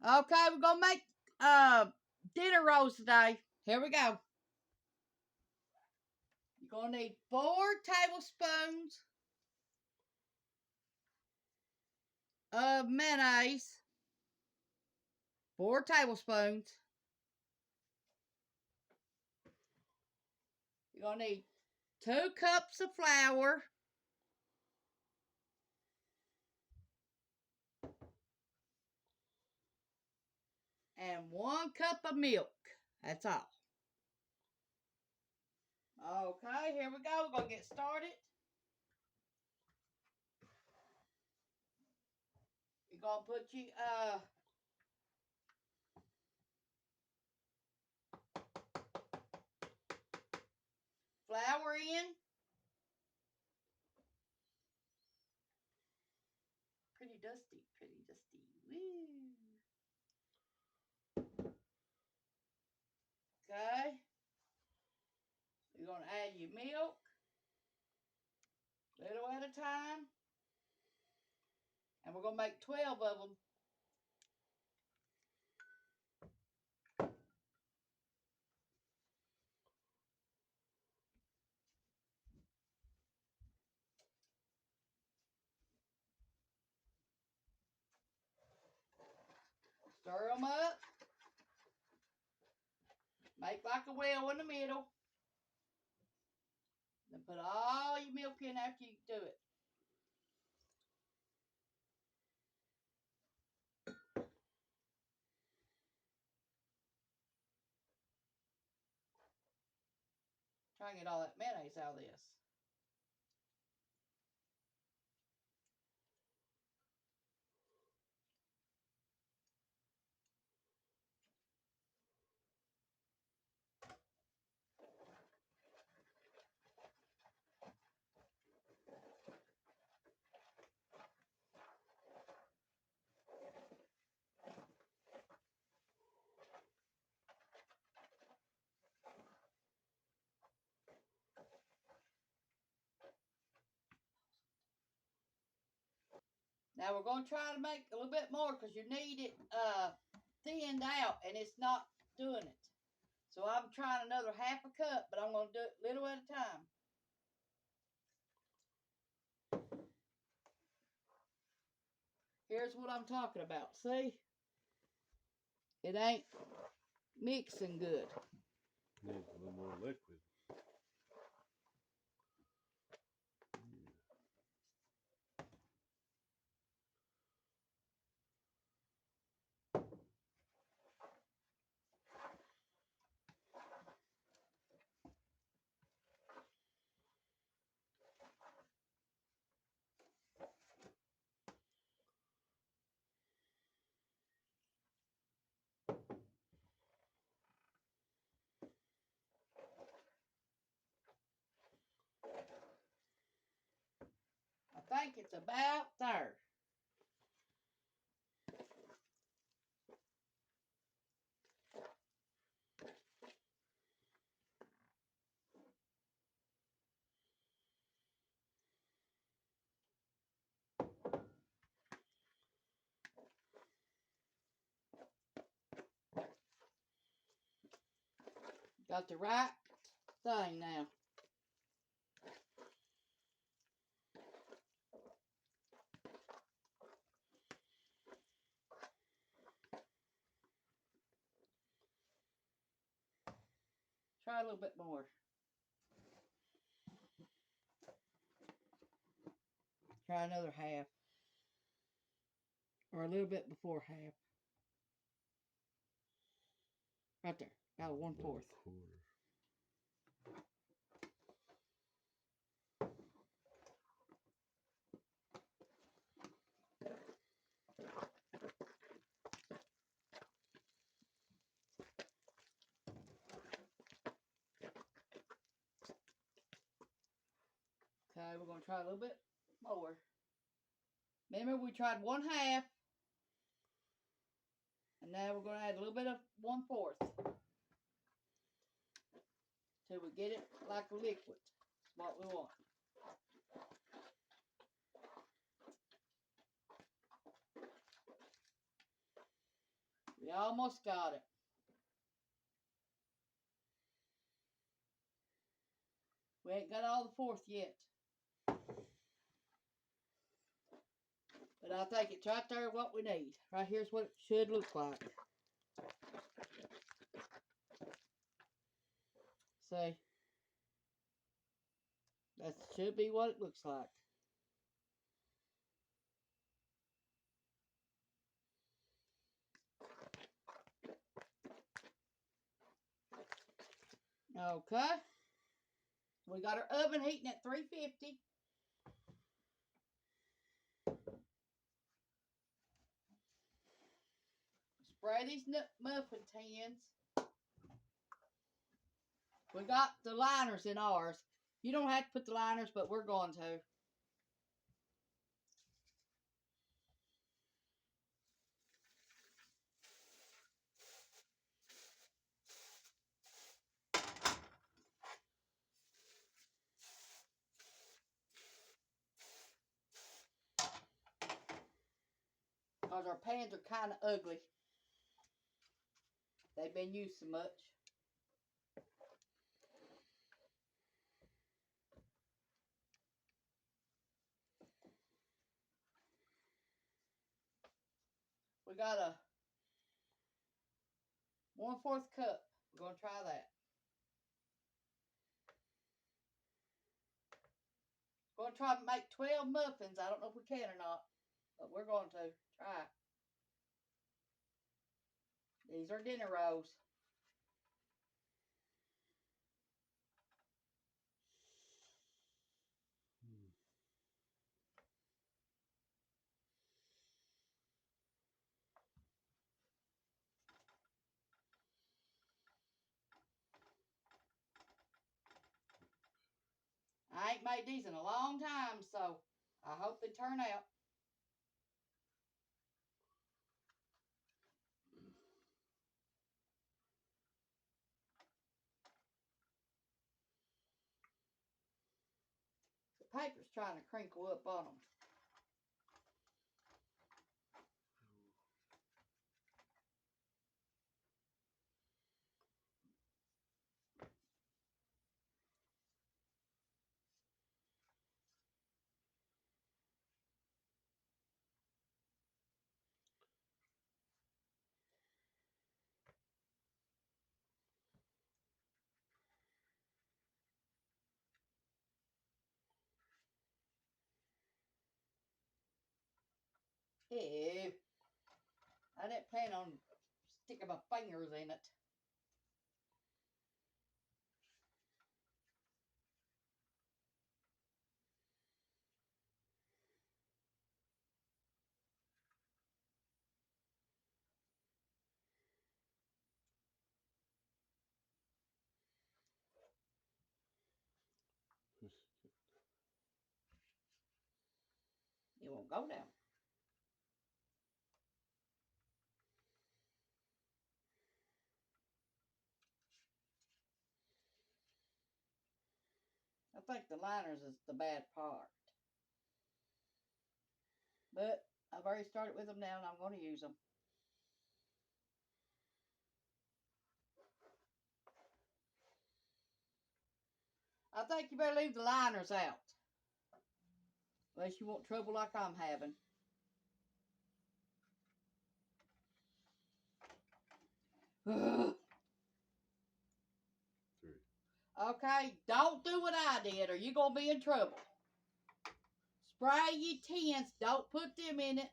Okay, we're gonna make dinner rolls today. Here we go. You're gonna need 4 tablespoons of mayonnaise. 4 tablespoons. You're gonna need 2 cups of flour. And 1 cup of milk. That's all. Okay, here we go. We're gonna get started. You're gonna put your flour in. Pretty dusty, pretty dusty. Woo. Okay. You're gonna add your milk, little at a time. And we're gonna make 12 of them. Stir them up. Make like a well in the middle. Then put all your milk in after you do it. Try and get all that mayonnaise out of this. Now we're going to try to make a little bit more because you need it thinned out and it's not doing it. So I'm trying another half a cup, but I'm going to do it little at a time. Here's what I'm talking about. See? It ain't mixing good. Needs a little more liquid. I think it's about there. Got the right thing now. Try a little bit more. Try another half. Or a little bit before half. Right there. Got a 1/4. Okay, we're going to try a little bit more. Remember, we tried 1/2. And now we're going to add a little bit of 1/4. Till we get it like a liquid. That's what we want. We almost got it. We ain't got all the fourth yet. But I think it's right there what we need. Right here's what it should look like. See? That should be what it looks like. Okay. We got our oven heating at 350. Spray these muffin tins. We got the liners in ours. You don't have to put the liners, but we're going to. Because our pans are kind of ugly. They've been used so much. We got a 1/4 cup. We're going to try that. Going to try to make 12 muffins. I don't know if we can or not, but we're going to try. These are dinner rolls. I ain't made these in a long time, so I hope they turn out. The paper's trying to crinkle up on them. Ew. I didn't plan on sticking my fingers in it. It won't go down. I think the liners is the bad part. But I've already started with them now and I'm going to use them. I think you better leave the liners out. Unless you want trouble like I'm having. Okay, don't do what I did or you're going to be in trouble. Spray your tins. Don't put them in it.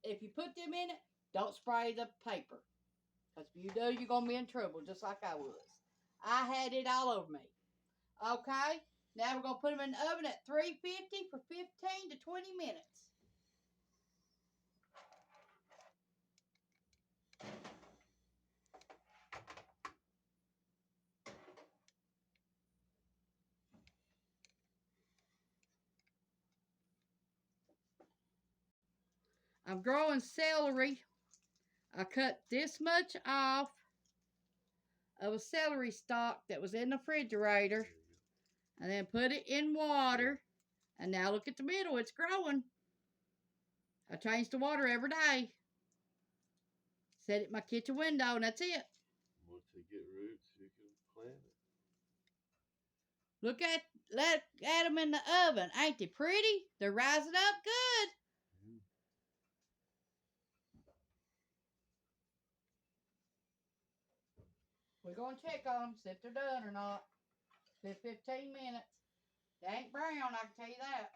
If you put them in it, don't spray the paper. Because if you do, you're going to be in trouble just like I was. I had it all over me. Okay, now we're going to put them in the oven at 350 for 15 to 20 minutes. I'm growing celery. I cut this much off of a celery stalk that was in the refrigerator and then put it in water. And now look at the middle. It's growing. I change the water every day. set it in my kitchen window, and that's it. Once they get roots, you can plant it. Look at them in the oven. Ain't they pretty? They're rising up good. Mm. We're going to check on them, see if they're done or not. Been 15 minutes. They ain't brown, I can tell you that.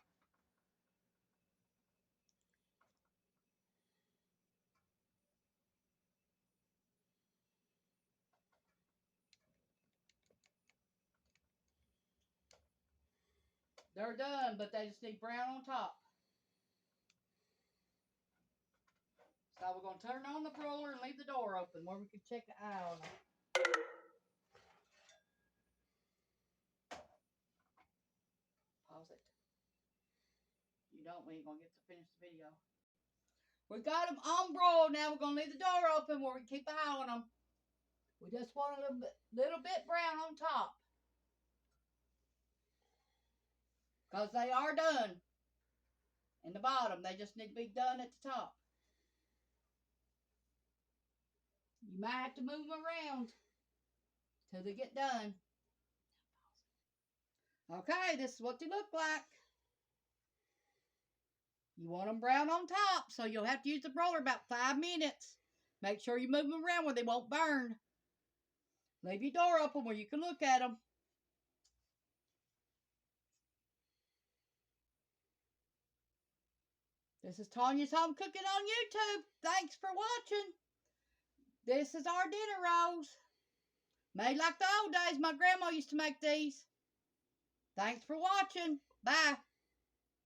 They're done, but they just need brown on top. So we're going to turn on the broiler and leave the door open where we can check the eye on them. Pause it. You don't, we ain't going to get to finish the video. We got them on broil. Now we're going to leave the door open where we can keep an eye on them. We just want a little bit brown on top. Because they are done. In the bottom. They just need to be done at the top. You might have to move them around till they get done. Okay, this is what they look like. You want them brown on top, so you'll have to use the broiler about 5 minutes. Make sure you move them around where they won't burn. Leave your door open where you can look at them. This is Tanya's Home Cooking on YouTube. Thanks for watching. This is our dinner rolls. Made like the old days. My grandma used to make these. Thanks for watching. Bye.